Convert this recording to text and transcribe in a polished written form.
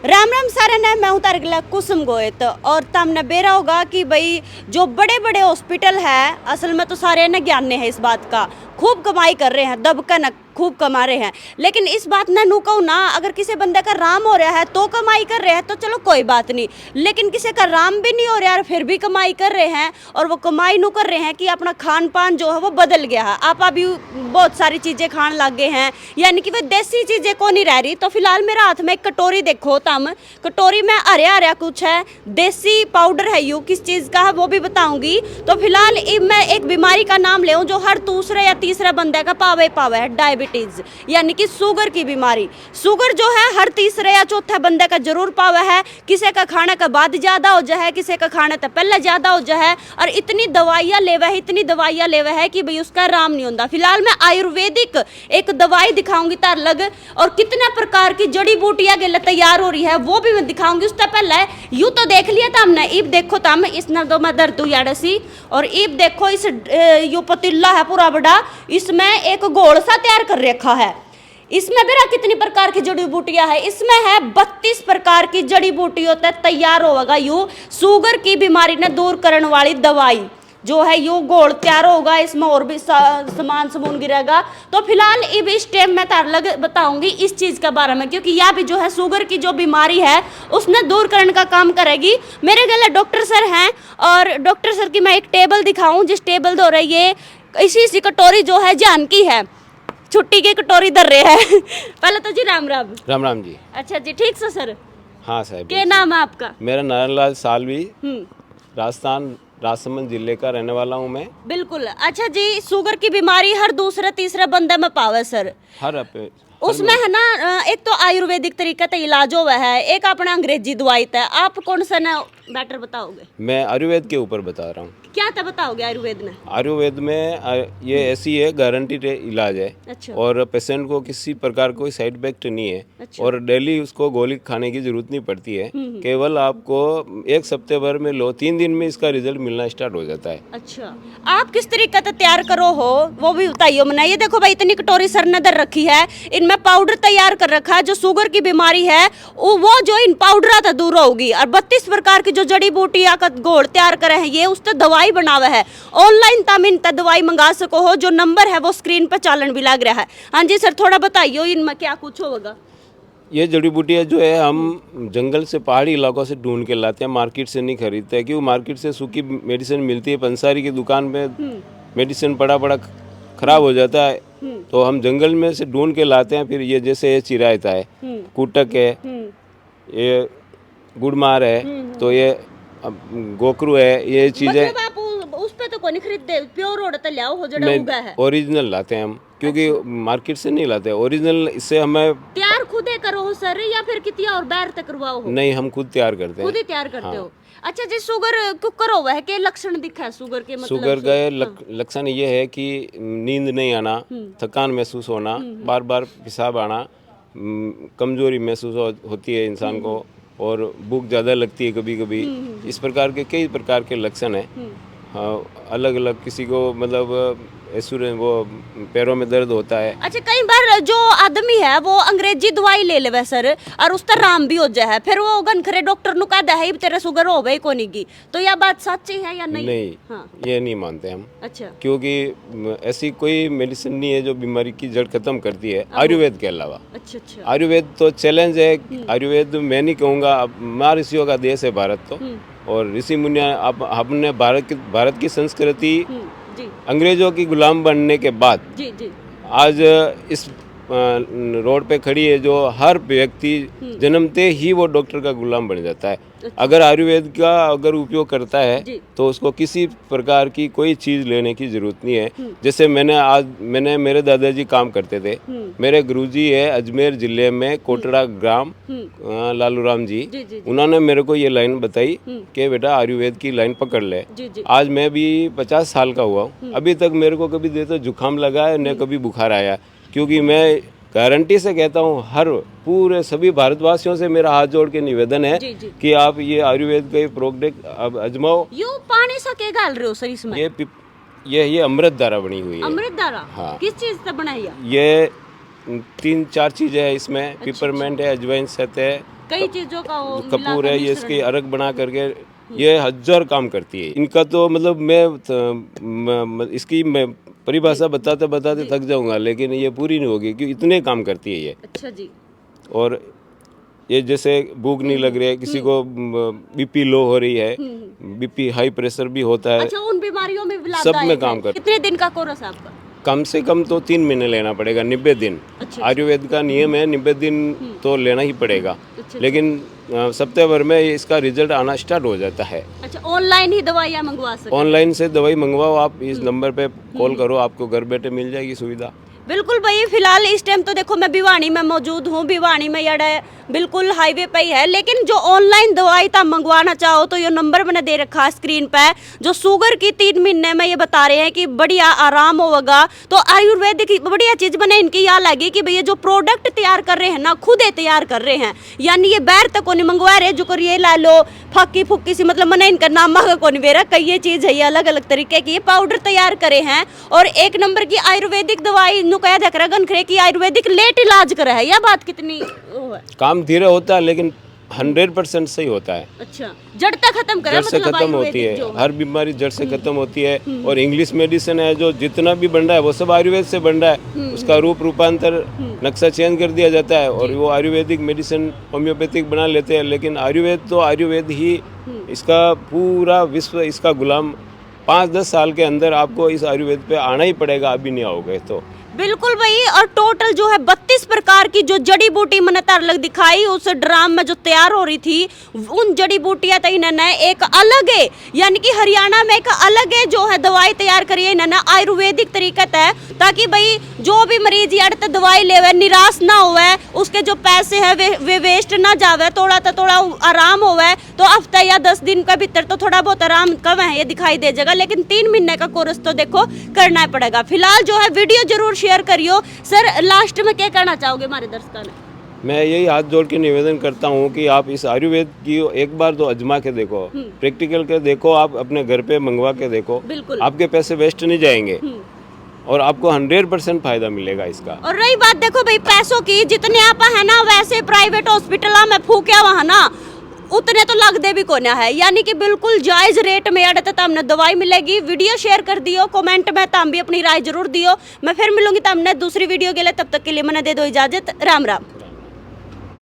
राम राम सारे ने मैं उतार गला कुसुम गोयत और तुमने बेरा होगा कि भाई जो बड़े बड़े हॉस्पिटल है असल में तो सारे ने ज्ञान है इस बात का खूब कमाई कर रहे हैं दबकन खूब कमा रहे हैं। लेकिन इस बात ने नू कहूँ ना, अगर किसी बंदे का राम हो रहा है तो कमाई कर रहे हैं तो चलो कोई बात नहीं, लेकिन किसी का राम भी नहीं हो रहा है फिर भी कमाई कर रहे हैं। और वो कमाई नू कर रहे हैं कि अपना खान पान जो है वो बदल गया है। आप अभी बहुत सारी चीज़ें खान लग गए हैं, यानी कि वो देसी चीज़ें को नहीं रह रही। तो फिलहाल मेरे हाथ में एक कटोरी देखो तम, कटोरी में हरे हरे कुछ है, देसी पाउडर है यू किस चीज़ का है वो भी बताऊंगी। तो फिलहाल मैं एक बीमारी का नाम ले जो हर दूसरे या तीसरा बंदे का पावे है, डायबिटीज यानी कि शुगर की बीमारी। शुगर जो है हर तीसरे या चौथे बंदे का जरूर पावा है। किसी का खाने के बाद ज्यादा हो जाए, किसी का खाने से पहले ज्यादा हो जाए, और इतनी दवाइयां लेवे है, इतनी दवाइयां लेवे है कि भाई उसका आराम नहीं होता। फिलहाल मैं आयुर्वेदिक एक दवाई दिखाऊंगी तार लग, और कितने प्रकार की जड़ी बूटियां गले तैयार हो रही है वो भी मैं दिखाऊंगी। उससे पहले यूं तो देख लिया था हमने, ईब देखो तम इसने दो मैं दर्द सी, और ईब देखो इस यू पतीला है पूरा बड़ा, इसमें एक घोल सा तैयार कर रखा है। इसमें बेरा कितनी प्रकार की जड़ी बूटियां है, इसमें है 32 प्रकार की जड़ी बूटियों से तैयार होगा यू शुगर की बीमारी ने दूर करने वाली दवाई जो है यू घोल तैयार होगा। इसमें और भी सामान समून गिरेगा। तो फिलहाल इस टाइम मैं तार लग बताऊंगी इस चीज़ के बारे में, क्योंकि यह भी जो है शुगर की जो बीमारी है उसने दूर करने का काम करेगी। मेरे गले डॉक्टर सर हैं, और डॉक्टर सर की मैं एक टेबल दिखाऊं, जिस टेबल दो रही है इसी कटोरी जो है जानकी है, छुट्टी की कटोरी दर रहे हैं। पहले तो जी राम राम। राम राम जी। अच्छा जी, ठीक से सर। हाँ साहब। क्या नाम है आपका? मेरा नारायणलाल सालवी, राजस्थान राजसमंद जिले का रहने वाला हूँ मैं। बिल्कुल। अच्छा जी, शुगर की बीमारी हर दूसरे तीसरे बंदे में पावे सर। उसमें है ना, एक तो आयुर्वेदिक तरीका से इलाज हुआ है, एक अपना अंग्रेजी दवाई है। आप कौन सा ना बेटर बताओगे? मैं आयुर्वेद के ऊपर बता रहा हूँ। क्या था बताओगे आयुर्वेद में? आयुर्वेद में ये ऐसी है, गारंटीड इलाज है। अच्छा। और पेशेंट को किसी प्रकार कोई साइड इफेक्ट नहीं है। अच्छा। और डेली उसको गोली खाने की जरूरत नहीं पड़ती है। केवल आपको एक हफ्ते भर में लो, 3 दिन में इसका रिजल्ट मिलना स्टार्ट हो जाता है। अच्छा, आप किस तरीके से तैयार करो हो वो भी बताइए मैंने। ये देखो भाई, इतनी कटोरी सर ने दर रखी है, इनमें पाउडर तैयार कर रखा है। जो शुगर की बीमारी है वो जो इन पाउडर से दूर होगी, और 32 प्रकार की जो जड़ी बूटियां का घोल तैयार करे हैं ये उससे दवाई बनावा है। ऑनलाइन तम इन दवाई मंगा सको हो, जो नंबर है वो स्क्रीन पर चालन भी लग रहा है। हाँ जी सर, थोड़ा बताइए इनमें क्या कुछ होगा। ये जड़ी बूटियाँ जो है हम जंगल से, पहाड़ी इलाकों से ढूंढ के लाते हैं, मार्केट से नहीं खरीदते हैं। क्योंकि मार्केट से सूखी मेडिसिन मिलती है, पंसारी की दुकान में मेडिसिन पड़ा खराब हो जाता है। तो हम जंगल में से ढूंढ के लाते हैं। फिर ये जैसे ये चिरायता है, कुटक है, ये गुड़मार है, तो ये गोकरू है, ये चीज़ें मतलब आप उस पे तो कोई खरीदते, प्योर रोड पे लाओ हो जड़ा उगा है। ओरिजिनल लाते हैं हम, क्योंकि मार्केट से नहीं लाते ओरिजिनल। इससे हमें तैयार खुद ही करो हो सर, या फिर कितिया और बाहर तक करवाओ हो? नहीं, हम खुद तैयार करते हैं। खुद ही तैयार करते हो? अच्छा जी, शुगर कुकर हुआ है के लक्षण दिखा है शुगर के? मतलब शुगर का लक्षण ये है कि नींद नहीं आना, थकान महसूस होना, बार बार पेशाब आना, कमजोरी महसूस होती है इंसान को, और भूख ज़्यादा लगती है कभी कभी। इस प्रकार के कई प्रकार के लक्षण हैं। हाँ, अलग अलग किसी को मतलब वो पैरों में दर्द होता है। अच्छा, कई बार जो आदमी है वो अंग्रेजी दवाई ले लेवे सर, और उसका राम भी हो जाए, फिर वो गनखरे डॉक्टर नु कहता है तेरा शुगर हो गई कोनी की, तो यह बात सच्ची है या नहीं? नहीं। हाँ। ये नहीं मानते हम। अच्छा। क्योंकि ऐसी कोई मेडिसिन नहीं है जो बीमारी की जड़ खत्म करती है आयुर्वेद के अलावा। अच्छा अच्छा। आयुर्वेद तो चैलेंज है। आयुर्वेद मैं नहीं कहूँगा, ऋषियों का देश है भारत तो, और ऋषि मुनिया हमने भारत की संस्कृति अंग्रेजों की गुलाम बनने के बाद जी आज इस रोड पे खड़ी है, जो हर व्यक्ति जन्मते ही वो डॉक्टर का गुलाम बन जाता है। अगर आयुर्वेद का उपयोग करता है तो उसको किसी प्रकार की कोई चीज़ लेने की जरूरत नहीं है। जैसे मैंने मेरे दादाजी काम करते थे। मेरे गुरुजी है अजमेर जिले में कोटड़ा ग्राम, लालू राम जी। उन्होंने मेरे को ये लाइन बताई कि बेटा आयुर्वेद की लाइन पकड़ ले। आज मैं भी 50 साल का हुआ हूँ, अभी तक मेरे को कभी तो जुकाम लगा है, न कभी बुखार आया। क्योंकि मैं गारंटी से कहता हूँ, हर पूरे सभी भारतवासियों से मेरा हाथ जोड़ के निवेदन है कि आप ये आयुर्वेद का प्रोडक्ट अब आजमाओ। यू पानी सा के डाल रहे हो सर इसमें? ये अमृत धारा बनी हुई है। अमृत धारा? हाँ। किस चीज से बनाई है? ये 3-4 चीजें है इसमें। पिपरमेंट है, अजवाइन शहद है, कई चीजों का वो कपूर है, ये इसकी अरक बना करके ये 1000 काम करती है। इनका तो मतलब इसकी मैं परिभाषा बताते बताते थक जाऊंगा, लेकिन ये पूरी नहीं होगी क्योंकि इतने काम करती है ये। अच्छा जी। और ये जैसे भूख नहीं लग रही है, किसी को बीपी लो हो रही है, बीपी हाई प्रेशर भी होता है, अच्छा, उन बीमारियों में भी सब में काम कर। कितने दिन का कोर्स है आपका? कम से कम तो 3 महीने लेना पड़ेगा, 90 दिन। अच्छा, आयुर्वेद का नियम है 90 दिन तो लेना ही पड़ेगा। अच्छा, लेकिन सप्ताह भर में इसका रिजल्ट आना स्टार्ट हो जाता है। अच्छा, ऑनलाइन ही दवाइयाँ मंगवा सकते? ऑनलाइन से दवाई मंगवाओ, आप इस नंबर पे कॉल करो, आपको घर बैठे मिल जाएगी सुविधा। बिल्कुल भाई, फिलहाल इस टाइम तो देखो मैं भिवानी में मौजूद हूँ। भिवानी में यार बिल्कुल हाईवे पे ही है, लेकिन जो ऑनलाइन दवाई आप मंगवाना चाहो तो ये नंबर मैंने दे रखा है स्क्रीन पे। जो शुगर की 3 महीने में ये बता रहे हैं कि बढ़िया आराम होगा। तो आयुर्वेदिक बढ़िया चीज बने इनकी यहाँ लगी कि भैया जो प्रोडक्ट तैयार कर रहे हैं ना, खुद ही तैयार कर रहे हैं, यानी ये बाहर तक को नहीं मंगवा रहे। जो कर ये ला लो फक्की फुक्की सी, मतलब मैंने इनका नाम मांगा को नहीं बेरा, कई ये चीज है, ये अलग अलग तरीके की पाउडर तैयार करे हैं। और 1 नंबर की आयुर्वेदिक दवाई नु कहा जा रहा गन की आयुर्वेदिक लेट इलाज करे है। यह बात कितनी वो है? काम धीरे होता है लेकिन 100% सही होता है। अच्छा, जड़ तक खत्म करे, जड़ से मतलब खत्म होती है, हर बीमारी जड़ से खत्म होती है। और इंग्लिश मेडिसिन है जो जितना भी बन रहा है वो सब आयुर्वेद से बन रहा है। उसका रूपांतर नक्शा चेंज कर दिया जाता है और वो आयुर्वेदिक मेडिसिन होम्योपैथिक बना लेते हैं। लेकिन आयुर्वेद तो आयुर्वेद ही, इसका पूरा विश्व इसका गुलाम। 5-10 साल के अंदर आपको इस आयुर्वेद पे आना ही पड़ेगा, अभी नहीं आओगे तो। बिल्कुल भाई, और टोटल जो है 32 प्रकार की जो जड़ी बूटी मैंने अलग दिखाई उस ड्राम में जो तैयार हो रही थी, उन जड़ी बूटियां तो इन्होंने एक अलग है, यानी कि हरियाणा में एक अलग है जो है दवाई तैयार करी है इन्होंने आयुर्वेदिक तरीके है, ताकि भाई जो भी मरीज यार दवाई लेवे निराश ना होवे, उसके जो पैसे है वे वेस्ट ना जावे, थोड़ा आराम होवे। तो हफ्ता या 10 दिन के भीतर तो थोड़ा बहुत आराम कम है ये दिखाई दे जाएगा, लेकिन 3 महीने का कोर्स तो देखो करना ही पड़ेगा। फिलहाल जो है वीडियो जरूर शेयर करियो। सर, लास्ट में क्या कहना चाहोगे हमारे दर्शकों ने? मैं यही हाथ जोड़ के निवेदन करता हूँ कि आप इस आयुर्वेद की एक बार तो अजमा के देखो, प्रैक्टिकल के देखो, आप अपने घर पे मंगवा के देखो, आपके पैसे वेस्ट नहीं जाएंगे और आपको 100% फायदा मिलेगा इसका। और रही बात देखो भाई पैसों की, जितने आप है ना वैसे प्राइवेट हॉस्पिटल में फूकिया वहाँ ना उतने तो लगते भी कोना है, यानी कि बिल्कुल जायज रेट में अड़ते तमने दवाई मिलेगी। वीडियो शेयर कर दियो, कमेंट में तम भी अपनी राय जरूर दियो। मैं फिर मिलूंगी तमने दूसरी वीडियो के लिए, तब तक के लिए मैंने दे दो इजाजत। राम राम।